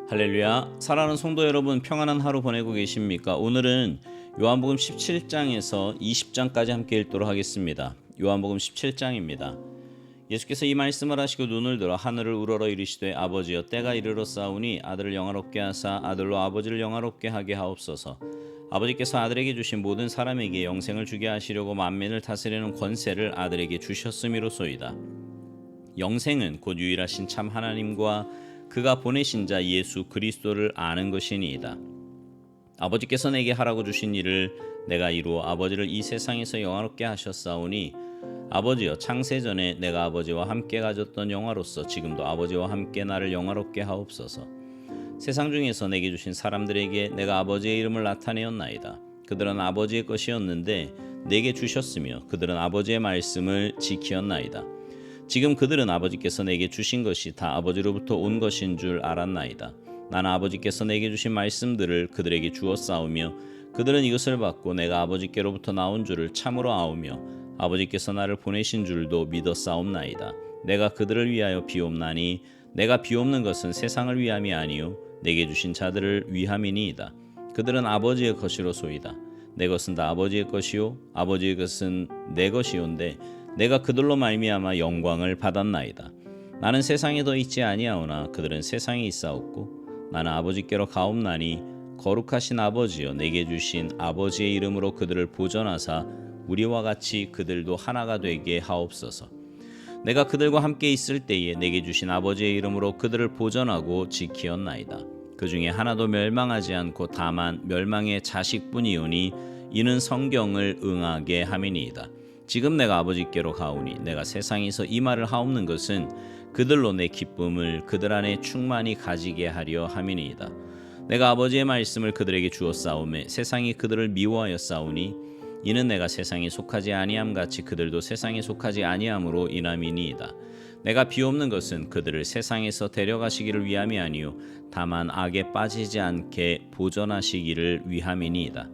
할렐루야. 사랑하는 성도 여러분, 평안한 하루 보내고 계십니까? 오늘은 요한복음 17장에서 20장까지 함께 읽도록 하겠습니다. 요한복음 17장입니다. 예수께서 이 말씀을 하시고 눈을 들어 하늘을 우러러 이르시되 아버지여 때가 이르렀사오니 아들을 영화롭게 하사 아들로 아버지를 영화롭게 하게 하옵소서. 아버지께서 아들에게 주신 모든 사람에게 영생을 주게 하시려고 만민을 다스리는 권세를 아들에게 주셨음이로소이다. 영생은 곧 유일하신 참 하나님과 그가 보내신 자 예수 그리스도를 아는 것이니이다. 아버지께서 내게 하라고 주신 일을 내가 이루어 아버지를 이 세상에서 영화롭게 하셨사오니 아버지여 창세전에 내가 아버지와 함께 가졌던 영화로서 지금도 아버지와 함께 나를 영화롭게 하옵소서. 세상 중에서 내게 주신 사람들에게 내가 아버지의 이름을 나타내었나이다. 그들은 아버지의 것이었는데 내게 주셨으며 그들은 아버지의 말씀을 지키었나이다. 지금 그들은 아버지께서 내게 주신 것이 다 아버지로부터 온 것인 줄 알았나이다. 나는 아버지께서 내게 주신 말씀들을 그들에게 주었사오며 그들은 이것을 받고 내가 아버지께로부터 나온 줄을 참으로 아오며 아버지께서 나를 보내신 줄도 믿었사옵나이다. 내가 그들을 위하여 비옵나니 내가 비옵는 것은 세상을 위함이 아니요 내게 주신 자들을 위함이니이다. 그들은 아버지의 것이로소이다. 내 것은 다 아버지의 것이요 아버지의 것은 내 것이온데 내가 그들로 말미암아 영광을 받았나이다. 나는 세상에 더 있지 아니하오나 그들은 세상에 있사옵고 나는 아버지께로 가옵나니 거룩하신 아버지여 내게 주신 아버지의 이름으로 그들을 보전하사 우리와 같이 그들도 하나가 되게 하옵소서. 내가 그들과 함께 있을 때에 내게 주신 아버지의 이름으로 그들을 보전하고 지키었나이다. 그 중에 하나도 멸망하지 않고 다만 멸망의 자식뿐이오니 이는 성경을 응하게 함이니이다. 지금 내가 아버지께로 가오니 내가 세상에서 이 말을 하옵는 것은 그들로 내 기쁨을 그들 안에 충만히 가지게 하려 함이니이다. 내가 아버지의 말씀을 그들에게 주었사오매 세상이 그들을 미워하였사오니 이는 내가 세상에 속하지 아니함 같이 그들도 세상에 속하지 아니함으로 인함이니이다. 내가 비옵는 것은 그들을 세상에서 데려가시기를 위함이 아니요 다만 악에 빠지지 않게 보전하시기를 위함이니이다.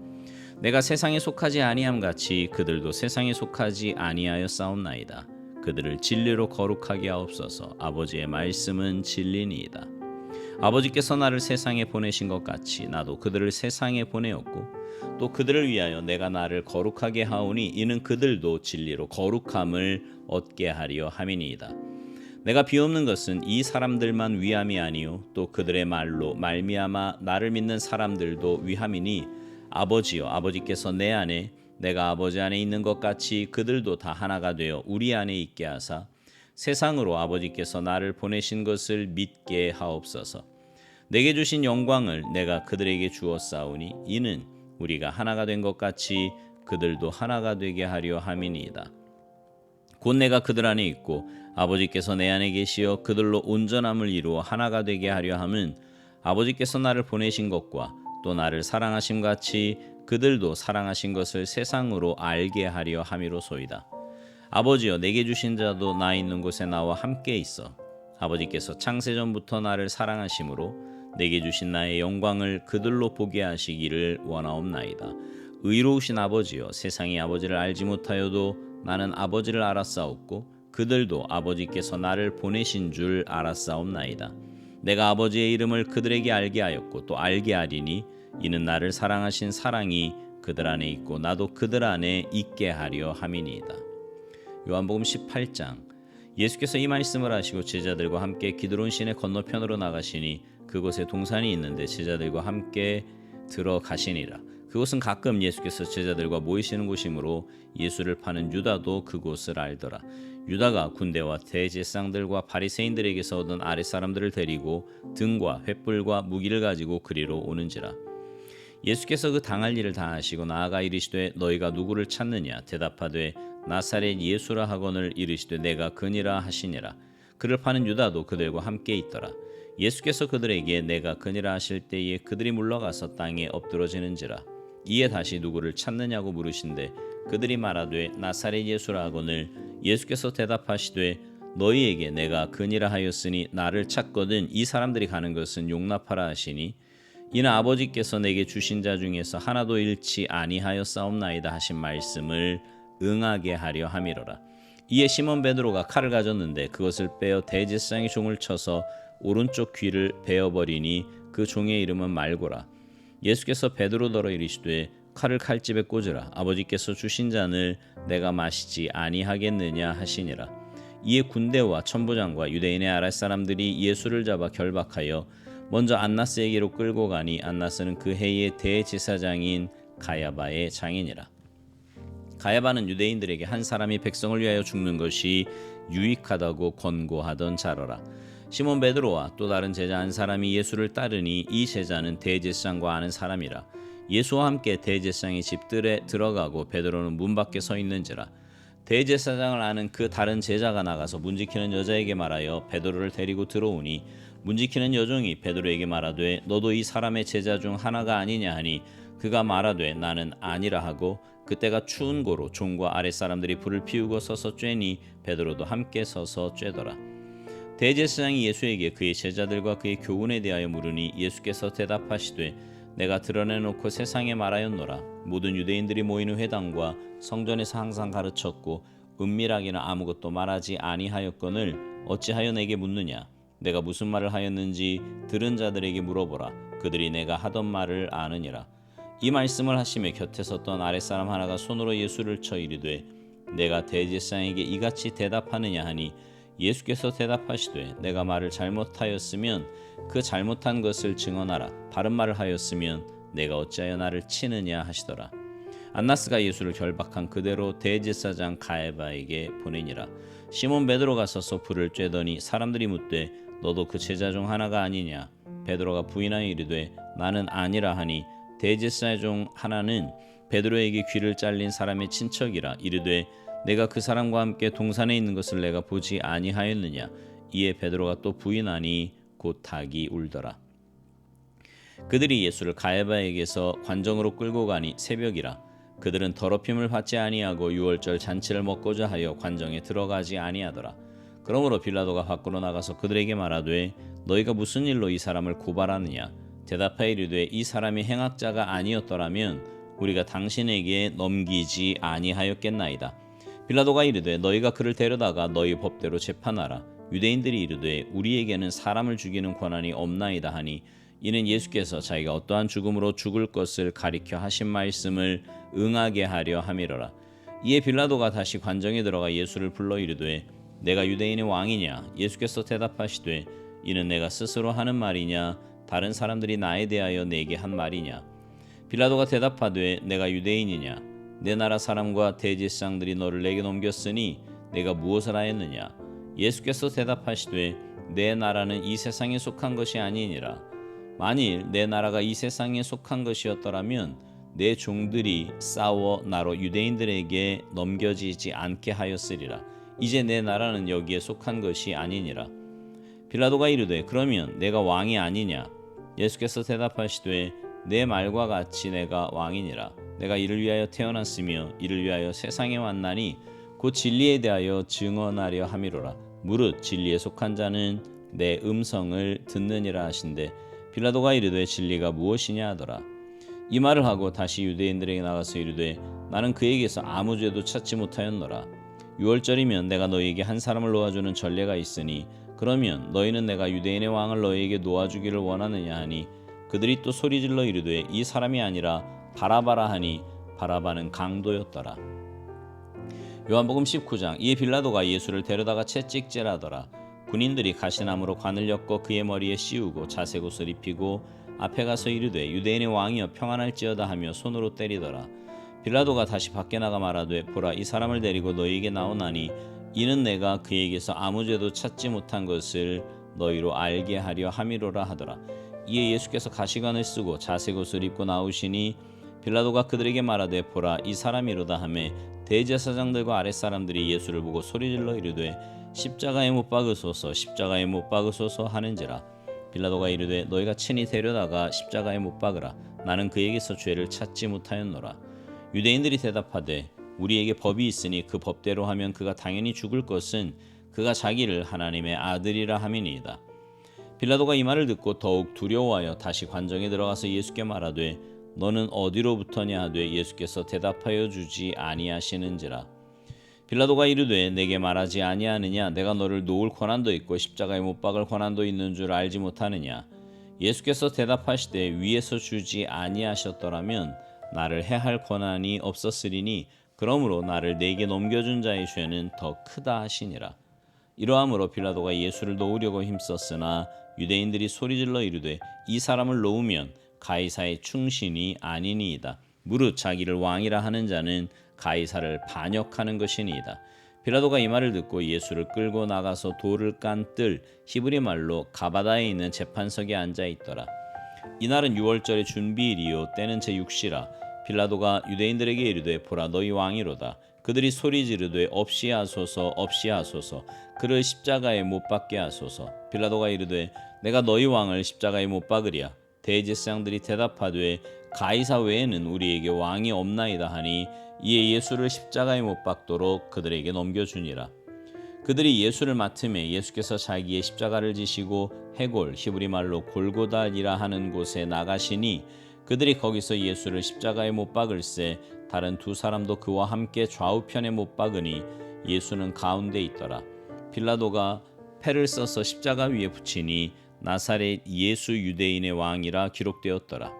내가 세상에 속하지 아니함 같이 그들도 세상에 속하지 아니하였사옵나이다. 그들을 진리로 거룩하게 하옵소서. 아버지의 말씀은 진리니이다. 아버지께서 나를 세상에 보내신 것 같이 나도 그들을 세상에 보내었고 또 그들을 위하여 내가 나를 거룩하게 하오니 이는 그들도 진리로 거룩함을 얻게 하려 함이니이다. 내가 비옵는 것은 이 사람들만 위함이 아니요 또 그들의 말로 말미암아 나를 믿는 사람들도 위함이니 아버지여 아버지께서 내 안에 내가 아버지 안에 있는 것 같이 그들도 다 하나가 되어 우리 안에 있게 하사 세상으로 아버지께서 나를 보내신 것을 믿게 하옵소서. 내게 주신 영광을 내가 그들에게 주었사오니 이는 우리가 하나가 된 것 같이 그들도 하나가 되게 하려 함이니이다. 곧 내가 그들 안에 있고 아버지께서 내 안에 계시어 그들로 온전함을 이루어 하나가 되게 하려 함은 아버지께서 나를 보내신 것과 또 나를 사랑하심 같이 그들도 사랑하신 것을 세상으로 알게 하려 함이로소이다. 아버지여 내게 주신 자도 나 있는 곳에 나와 함께 있어 아버지께서 창세전부터 나를 사랑하심으로 내게 주신 나의 영광을 그들로 보게 하시기를 원하옵나이다. 의로우신 아버지여 세상이 아버지를 알지 못하여도 나는 아버지를 알았사옵고 그들도 아버지께서 나를 보내신 줄 알았사옵나이다. 내가 아버지의 이름을 그들에게 알게 하였고 또 알게 하리니 이는 나를 사랑하신 사랑이 그들 안에 있고 나도 그들 안에 있게 하려 함이니이다. 요한복음 18장. 예수께서 이 말씀을 하시고 제자들과 함께 기드론 시내 건너편으로 나가시니 그곳에 동산이 있는데 제자들과 함께 들어가시니라. 그곳은 가끔 예수께서 제자들과 모이시는 곳이므로 예수를 파는 유다도 그곳을 알더라. 유다가 군대와 대제사장들과 바리새인들에게서 얻은 아랫사람들을 데리고 등과 횃불과 무기를 가지고 그리로 오는지라. 예수께서 그 당할 일을 다 하시고 나아가 이르시되 너희가 누구를 찾느냐 대답하되 나사렛 예수라 하거늘 이르시되 내가 그니라 하시니라. 그를 파는 유다도 그들과 함께 있더라. 예수께서 그들에게 내가 그니라 하실 때에 그들이 물러가서 땅에 엎드러지는지라. 이에 다시 누구를 찾느냐고 물으신데 그들이 말하되 나사렛 예수라 하거늘 예수께서 대답하시되 너희에게 내가 그니라 하였으니 나를 찾거든 이 사람들이 가는 것은 용납하라 하시니 이는 아버지께서 내게 주신 자 중에서 하나도 잃지 아니하였사옵나이다 하신 말씀을 응하게 하려 함이로라. 이에 시몬 베드로가 칼을 가졌는데 그것을 빼어 대제사장의 종을 쳐서 오른쪽 귀를 베어버리니 그 종의 이름은 말고라. 예수께서 베드로더러 이르시되 칼을 칼집에 꽂으라. 아버지께서 주신 잔을 내가 마시지 아니하겠느냐 하시니라. 이에 군대와 천부장과 유대인의 아랫사람들이 예수를 잡아 결박하여 먼저 안나스에게로 끌고 가니 안나스는 그 해의 대제사장인 가야바의 장인이라. 가야바는 유대인들에게 한 사람이 백성을 위하여 죽는 것이 유익하다고 권고하던 자러라. 시몬 베드로와 또 다른 제자 한 사람이 예수를 따르니 이 제자는 대제사장과 아는 사람이라. 예수와 함께 대제사장의 집들에 들어가고 베드로는 문 밖에 서 있는지라. 대제사장을 아는 그 다른 제자가 나가서 문지키는 여자에게 말하여 베드로를 데리고 들어오니 문지키는 여종이 베드로에게 말하되 너도 이 사람의 제자 중 하나가 아니냐 하니 그가 말하되 나는 아니라 하고 그때가 추운 고로 종과 아랫사람들이 불을 피우고 서서 쬐니 베드로도 함께 서서 쬐더라. 대제사장이 예수에게 그의 제자들과 그의 교훈에 대하여 물으니 예수께서 대답하시되 내가 드러내놓고 세상에 말하였노라. 모든 유대인들이 모이는 회당과 성전에서 항상 가르쳤고 은밀하게는 아무것도 말하지 아니하였거늘 어찌하여 내게 묻느냐. 내가 무슨 말을 하였는지 들은 자들에게 물어보라. 그들이 내가 하던 말을 아느니라. 이 말씀을 하시며 곁에 섰던 아랫사람 하나가 손으로 예수를 쳐 이르되 내가 대제사장에게 이같이 대답하느냐 하니 예수께서 대답하시되 내가 말을 잘못하였으면 그 잘못한 것을 증언하라. 바른 말을 하였으면 내가 어찌하여 나를 치느냐 하시더라. 안나스가 예수를 결박한 그대로 대제사장 가야바에게 보내니라. 시몬 베드로가 서서 불을 쬐더니 사람들이 묻되 너도 그 제자 중 하나가 아니냐. 베드로가 부인하여 이르되 나는 아니라 하니 대제사장 중 하나는 베드로에게 귀를 잘린 사람의 친척이라. 이르되 내가 그 사람과 함께 동산에 있는 것을 내가 보지 아니하였느냐. 이에 베드로가 또 부인하니 곧 닭이 울더라. 그들이 예수를 가야바에게서 관정으로 끌고 가니 새벽이라. 그들은 더럽힘을 받지 아니하고 유월절 잔치를 먹고자 하여 관정에 들어가지 아니하더라. 그러므로 빌라도가 밖으로 나가서 그들에게 말하되 너희가 무슨 일로 이 사람을 고발하느냐. 대답하여 이르되 이 사람이 행악자가 아니었더라면 우리가 당신에게 넘기지 아니하였겠나이다. 빌라도가 이르되 너희가 그를 데려다가 너희 법대로 재판하라. 유대인들이 이르되 우리에게는 사람을 죽이는 권한이 없나이다 하니 이는 예수께서 자기가 어떠한 죽음으로 죽을 것을 가리켜 하신 말씀을 응하게 하려 함이로라. 이에 빌라도가 다시 관정에 들어가 예수를 불러 이르되 내가 유대인의 왕이냐. 예수께서 대답하시되 이는 내가 스스로 하는 말이냐 다른 사람들이 나에 대하여 내게 한 말이냐. 빌라도가 대답하되 내가 유대인이냐. 내 나라 사람과 대제사장들이 너를 내게 넘겼으니 내가 무엇을 하였느냐. 예수께서 대답하시되 내 나라는 이 세상에 속한 것이 아니니라. 만일 내 나라가 이 세상에 속한 것이었더라면 내 종들이 싸워 나로 유대인들에게 넘겨지지 않게 하였으리라. 이제 내 나라는 여기에 속한 것이 아니니라. 빌라도가 이르되 그러면 내가 왕이 아니냐. 예수께서 대답하시되 내 말과 같이 내가 왕이니라. 내가 이를 위하여 태어났으며 이를 위하여 세상에 왔나니 곧 진리에 대하여 증언하려 함이로라. 무릇 진리에 속한 자는 내 음성을 듣느니라 하신대 빌라도가 이르되 진리가 무엇이냐 하더라. 이 말을 하고 다시 유대인들에게 나가서 이르되 나는 그에게서 아무 죄도 찾지 못하였노라. 유월절이면 내가 너희에게 한 사람을 놓아주는 전례가 있으니 그러면 너희는 내가 유대인의 왕을 너희에게 놓아주기를 원하느냐 하니 그들이 또 소리질러 이르되 이 사람이 아니라 바라바라 하니 바라바는 강도였더라. 요한복음 19장. 이에 빌라도가 예수를 데려다가 채찍질하더라. 군인들이 가시나무로 관을 엮어 그의 머리에 씌우고 자색 옷을 입히고 앞에 가서 이르되 유대인의 왕이여 평안할지어다 하며 손으로 때리더라. 빌라도가 다시 밖에 나가 말하되 보라 이 사람을 데리고 너희에게 나오나니 이는 내가 그에게서 아무 죄도 찾지 못한 것을 너희로 알게 하려 함이로라 하더라. 이에 예수께서 가시관을 쓰고 자색 옷을 입고 나오시니 빌라도가 그들에게 말하되 보라 이 사람이로다 하매 대제사장들과 아랫사람들이 예수를 보고 소리질러 이르되 십자가에 못 박으소서 십자가에 못 박으소서 하는지라. 빌라도가 이르되 너희가 친히 데려다가 십자가에 못 박으라. 나는 그에게서 죄를 찾지 못하였노라. 유대인들이 대답하되 우리에게 법이 있으니 그 법대로 하면 그가 당연히 죽을 것은 그가 자기를 하나님의 아들이라 함이니이다. 빌라도가 이 말을 듣고 더욱 두려워하여 다시 관정에 들어가서 예수께 말하되 너는 어디로부터냐 하되 예수께서 대답하여 주지 아니하시는지라. 빌라도가 이르되 내게 말하지 아니하느냐. 내가 너를 놓을 권한도 있고 십자가에 못 박을 권한도 있는 줄 알지 못하느냐. 예수께서 대답하시되 위에서 주지 아니하셨더라면 나를 해할 권한이 없었으리니 그러므로 나를 내게 넘겨준 자의 죄는 더 크다 하시니라. 이러함으로 빌라도가 예수를 놓으려고 힘썼으나 유대인들이 소리질러 이르되 이 사람을 놓으면 가이사의 충신이 아니니이다. 무릇 자기를 왕이라 하는 자는 가이사를 반역하는 것이니이다. 빌라도가 이 말을 듣고 예수를 끌고 나가서 돌을 깐 뜰 히브리 말로 가바다에 있는 재판석에 앉아 있더라. 이날은 유월절의 준비일이요 때는 제6시라. 빌라도가 유대인들에게 이르되 보라 너희 왕이로다. 그들이 소리 지르되 없이 하소서 없이 하소서 그를 십자가에 못 박게 하소서. 빌라도가 이르되 내가 너희 왕을 십자가에 못 박으랴. 대제사장들이 대답하되 가이사 외에는 우리에게 왕이 없나이다 하니 이에 예수를 십자가에 못 박도록 그들에게 넘겨주니라. 그들이 예수를 맡음에 예수께서 자기의 십자가를 지시고 해골 히브리 말로 골고다니라 하는 곳에 나가시니 그들이 거기서 예수를 십자가에 못 박을새 다른 두 사람도 그와 함께 좌우편에 못 박으니 예수는 가운데 있더라. 빌라도가 패를 써서 십자가 위에 붙이니 나사렛 예수 유대인의 왕이라 기록되었더라.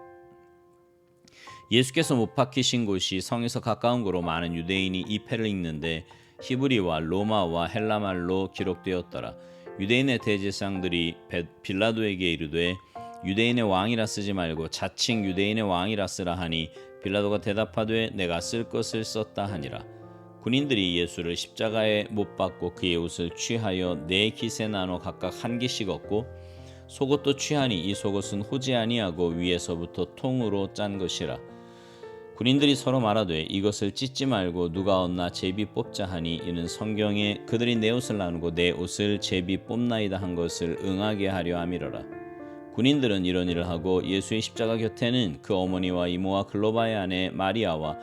예수께서 못 박히신 곳이 성에서 가까운 거로 많은 유대인이 이 패를 읽는데 히브리와 로마와 헬라말로 기록되었더라. 유대인의 대제사장들이 빌라도에게 이르되 유대인의 왕이라 쓰지 말고 자칭 유대인의 왕이라 쓰라 하니 빌라도가 대답하되 내가 쓸 것을 썼다 하니라. 군인들이 예수를 십자가에 못 박고 그의 옷을 취하여 네 깃에 나눠 각각 한 깃씩 얻고 속옷도 취하니 이 속옷은 호지 아니하고 위에서부터 통으로 짠 것이라. 군인들이 서로 말하되 이것을 찢지 말고 누가 얻나 제비 뽑자 하니 이는 성경에 그들이 내 옷을 나누고 내 옷을 제비 뽑나이다 한 것을 응하게 하려 함이로라. 군인들은 이런 일을 하고 예수의 십자가 곁에는 그 어머니와 이모와 글로바의 아내 마리아와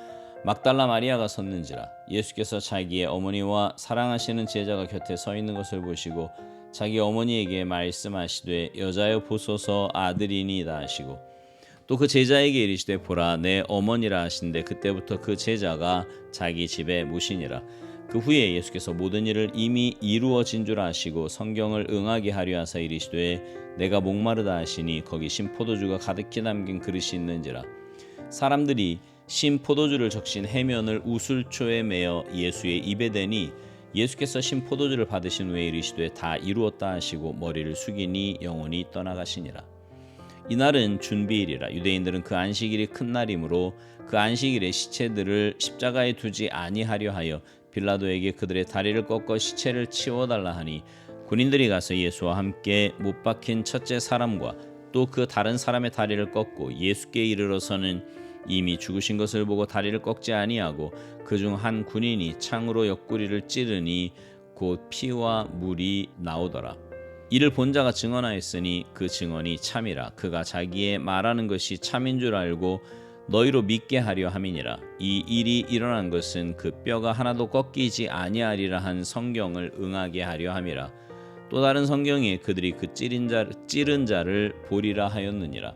막달라 마리아가 섰는지라. 예수께서 자기의 어머니와 사랑하시는 제자가 곁에 서 있는 것을 보시고 자기 어머니에게 말씀하시되 여자여 보소서 아들이니이다 하시고 또 그 제자에게 이르시되 보라 내 어머니라 하신데 그때부터 그 제자가 자기 집에 모시니라. 그 후에 예수께서 모든 일을 이미 이루어진 줄 아시고 성경을 응하게 하려 하사 이르시되 내가 목마르다 하시니 거기 신 포도주가 가득히 담긴 그릇이 있는지라. 사람들이 신 포도주를 적신 해면을 우술초에 매어 예수의 입에 대니 예수께서 신 포도주를 받으신 후에 이르시되 다 이루었다 하시고 머리를 숙이니 영원히 떠나가시니라. 이날은 준비일이라. 유대인들은 그 안식일이 큰 날이므로 그 안식일에 시체들을 십자가에 두지 아니하려 하여 빌라도에게 그들의 다리를 꺾어 시체를 치워달라 하니 군인들이 가서 예수와 함께 못 박힌 첫째 사람과 또 그 다른 사람의 다리를 꺾고 예수께 이르러서는 이미 죽으신 것을 보고 다리를 꺾지 아니하고 그중 한 군인이 창으로 옆구리를 찌르니 곧 피와 물이 나오더라. 이를 본 자가 증언하였으니 그 증언이 참이라. 그가 자기의 말하는 것이 참인 줄 알고 너희로 믿게 하려 함이니라. 이 일이 일어난 것은 그 뼈가 하나도 꺾이지 아니하리라 한 성경을 응하게 하려 함이라. 또 다른 성경에 그들이 그 찌른 자를 보리라 하였느니라.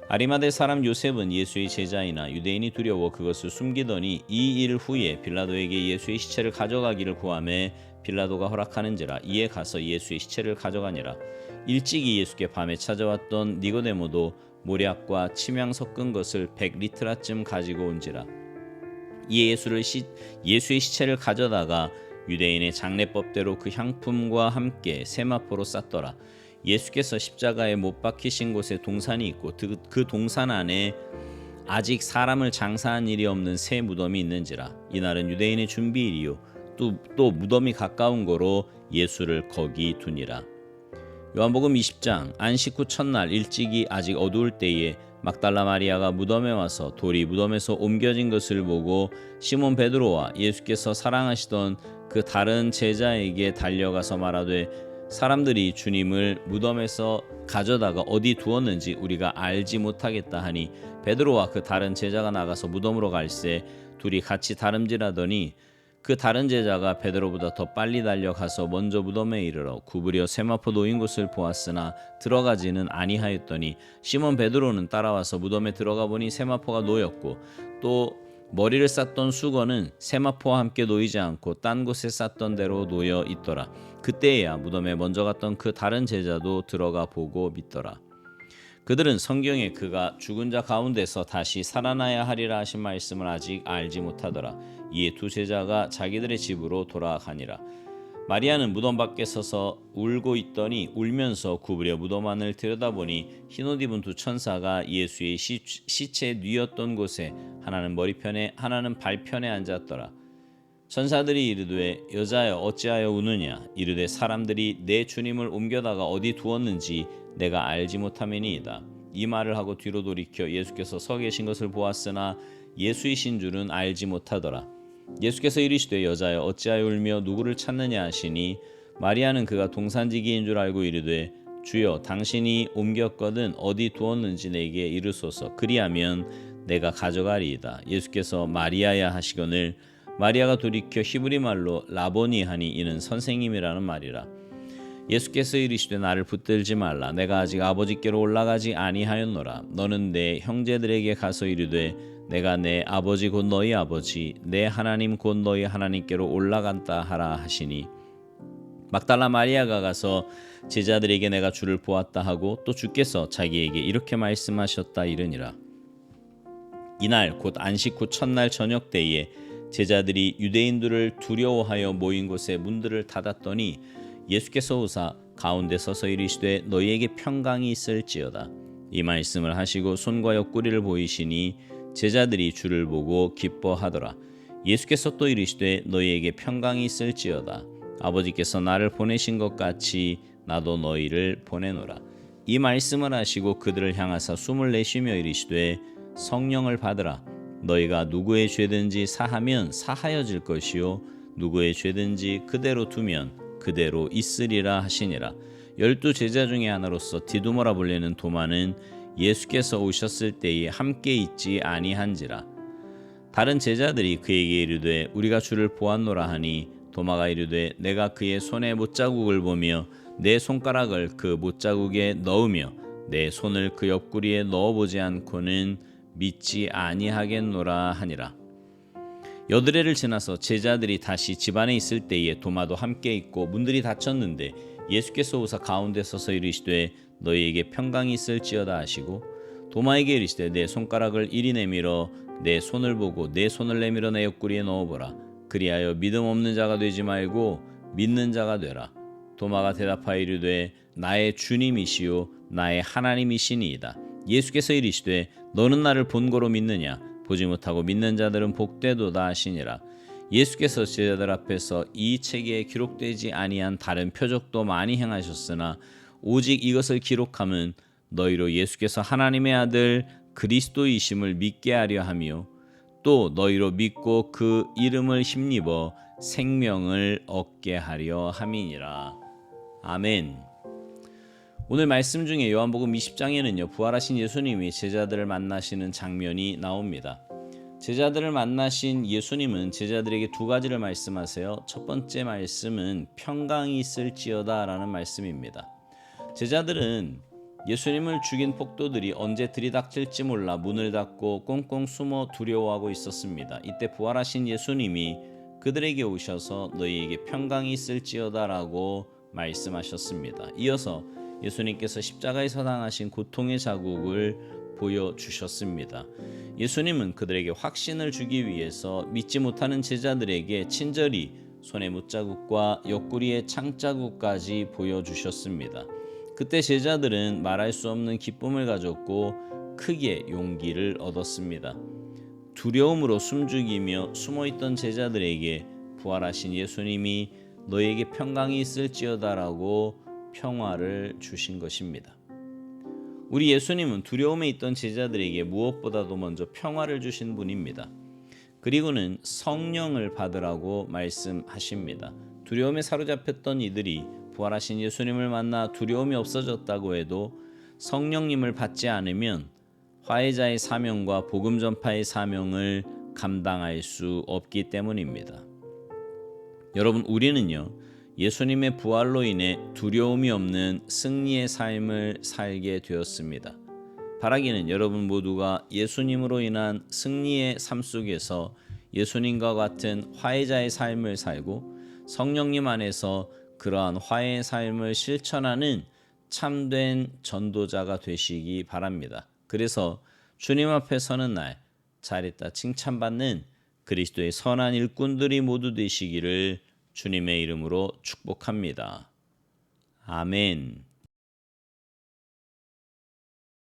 아리마대 사람 요셉은 예수의 제자이나 유대인이 두려워 그것을 숨기더니 이 일 후에 빌라도에게 예수의 시체를 가져가기를 구하매 빌라도가 허락하는지라. 이에 가서 예수의 시체를 가져가니라. 일찍이 예수께 밤에 찾아왔던 니고데모도 모략과 침향 섞은 것을 100리트라쯤 가지고 온지라. 이에 예수의 시체를 가져다가 유대인의 장례법대로 그 향품과 함께 세마포로 쌌더라. 예수께서 십자가에 못 박히신 곳에 동산이 있고 그 동산 안에 아직 사람을 장사한 일이 없는 새 무덤이 있는지라. 이날은 유대인의 준비일이요 또 무덤이 가까운 거로 예수를 거기 두니라. 요한복음 20장. 안식 후 첫날 일찍이 아직 어두울 때에 막달라 마리아가 무덤에 와서 돌이 무덤에서 옮겨진 것을 보고 시몬 베드로와 예수께서 사랑하시던 그 다른 제자에게 달려가서 말하되 사람들이 주님을 무덤에서 가져다가 어디 두었는지 우리가 알지 못하겠다 하니 베드로와 그 다른 제자가 나가서 무덤으로 갈새 둘이 같이 다름질하더니 그 다른 제자가 베드로보다 더 빨리 달려가서 먼저 무덤에 이르러 구부려 세마포 놓인 곳을 보았으나 들어가지는 아니하였더니 시몬 베드로는 따라와서 무덤에 들어가 보니 세마포가 놓였고 또 머리를 쌌던 수건은 세마포와 함께 놓이지 않고 딴 곳에 쌌던 대로 놓여 있더라. 그때야 무덤에 먼저 갔던 그 다른 제자도 들어가 보고 믿더라. 그들은 성경에 그가 죽은 자 가운데서 다시 살아나야 하리라 하신 말씀을 아직 알지 못하더라. 이에 두 제자가 자기들의 집으로 돌아가니라. 마리아는 무덤 밖에 서서 울고 있더니 울면서 구부려 무덤 안을 들여다보니 흰옷 입은 두 천사가 예수의 시체 뉘었던 곳에 하나는 머리편에 하나는 발편에 앉았더라. 천사들이 이르되 여자여 어찌하여 우느냐. 이르되 사람들이 내 주님을 옮겨다가 어디 두었는지 내가 알지 못함이니이다. 이 말을 하고 뒤로 돌이켜 예수께서 서 계신 것을 보았으나 예수이신 줄은 알지 못하더라. 예수께서 이르시되 여자여 어찌하여 울며 누구를 찾느냐 하시니 마리아는 그가 동산지기인 줄 알고 이르되 주여 당신이 옮겼거든 어디 두었는지 내게 이르소서. 그리하면 내가 가져가리이다. 예수께서 마리아야 하시거늘 마리아가 돌이켜 히브리 말로 라보니 하니 이는 선생님이라는 말이라. 예수께서 이르시되 나를 붙들지 말라. 내가 아직 아버지께로 올라가지 아니하였노라. 너는 내 형제들에게 가서 이르되 내가 내 아버지 곧 너희 아버지 내 하나님 곧 너희 하나님께로 올라간다 하라 하시니 막달라 마리아가 가서 제자들에게 내가 주를 보았다 하고 또 주께서 자기에게 이렇게 말씀하셨다 이르니라. 이날 곧 안식 후 첫날 저녁 때에 제자들이 유대인들을 두려워하여 모인 곳에 문들을 닫았더니 예수께서 오사 가운데 서서 이르시되 너희에게 평강이 있을지어다. 이 말씀을 하시고 손과 옆구리를 보이시니 제자들이 주를 보고 기뻐하더라. 예수께서 또 이르시되 너희에게 평강이 있을지어다. 아버지께서 나를 보내신 것 같이 나도 너희를 보내노라. 이 말씀을 하시고 그들을 향하사 숨을 내쉬며 이르시되 성령을 받으라. 너희가 누구의 죄든지 사하면 사하여질 것이요 누구의 죄든지 그대로 두면 그대로 있으리라 하시니라. 12 제자 중에 하나로서 디두모라 불리는 도마는 예수께서 오셨을 때에 함께 있지 아니한지라. 다른 제자들이 그에게 이르되 우리가 주를 보았노라 하니 도마가 이르되 내가 그의 손에 못자국을 보며 내 손가락을 그 못자국에 넣으며 내 손을 그 옆구리에 넣어보지 않고는 믿지 아니하겠노라 하니라. 여드레를 지나서 제자들이 다시 집안에 있을 때에 도마도 함께 있고 문들이 닫혔는데 예수께서 오사 가운데 서서 이르시되 너희에게 평강이 있을지어다 하시고 도마에게 이르시되 내 손가락을 이리 내밀어 내 손을 보고 내 손을 내밀어 내 옆구리에 넣어보라. 그리하여 믿음 없는 자가 되지 말고 믿는 자가 되라. 도마가 대답하여 이르되 나의 주님이시요 나의 하나님이시니이다. 예수께서 이르시되 너는 나를 본고로 믿느냐. 보지 못하고 믿는 자들은 복되도다 하시니라. 예수께서 제자들 앞에서 이 책에 기록되지 아니한 다른 표적도 많이 행하셨으나 오직 이것을 기록함은 너희로 예수께서 하나님의 아들 그리스도이심을 믿게 하려 하며 또 너희로 믿고 그 이름을 힘입어 생명을 얻게 하려 함이니라. 아멘. 오늘 말씀 중에 요한복음 20장에는요 부활하신 예수님이 제자들을 만나시는 장면이 나옵니다. 제자들을 만나신 예수님은 제자들에게 두 가지를 말씀하세요. 첫 번째 말씀은 평강이 있을지어다 라는 말씀입니다. 제자들은 예수님을 죽인 폭도들이 언제 들이닥칠지 몰라 문을 닫고 꽁꽁 숨어 두려워하고 있었습니다. 이때 부활하신 예수님이 그들에게 오셔서 너희에게 평강이 있을지어다 라고 말씀하셨습니다. 이어서 예수님께서 십자가에서 당하신 고통의 자국을 보여주셨습니다. 예수님은 그들에게 확신을 주기 위해서 믿지 못하는 제자들에게 친절히 손의 못자국과 옆구리의 창자국까지 보여주셨습니다. 그때 제자들은 말할 수 없는 기쁨을 가졌고 크게 용기를 얻었습니다. 두려움으로 숨죽이며 숨어있던 제자들에게 부활하신 예수님이 너에게 평강이 있을지어다라고 평화를 주신 것입니다. 우리 예수님은 두려움에 있던 제자들에게 무엇보다도 먼저 평화를 주신 분입니다. 그리고는 성령을 받으라고 말씀하십니다. 두려움에 사로잡혔던 이들이 부활하신 예수님을 만나 두려움이 없어졌다고 해도 성령님을 받지 않으면 화해자의 사명과 복음 전파의 사명을 감당할 수 없기 때문입니다. 여러분, 우리는요 예수님의 부활로 인해 두려움이 없는 승리의 삶을 살게 되었습니다. 바라기는 여러분 모두가 예수님으로 인한 승리의 삶 속에서 예수님과 같은 화해자의 삶을 살고 성령님 안에서 그러한 화해의 삶을 실천하는 참된 전도자가 되시기 바랍니다. 그래서 주님 앞에 서는 날 잘했다 칭찬받는 그리스도의 선한 일꾼들이 모두 되시기를 주님의 이름으로 축복합니다. 아멘.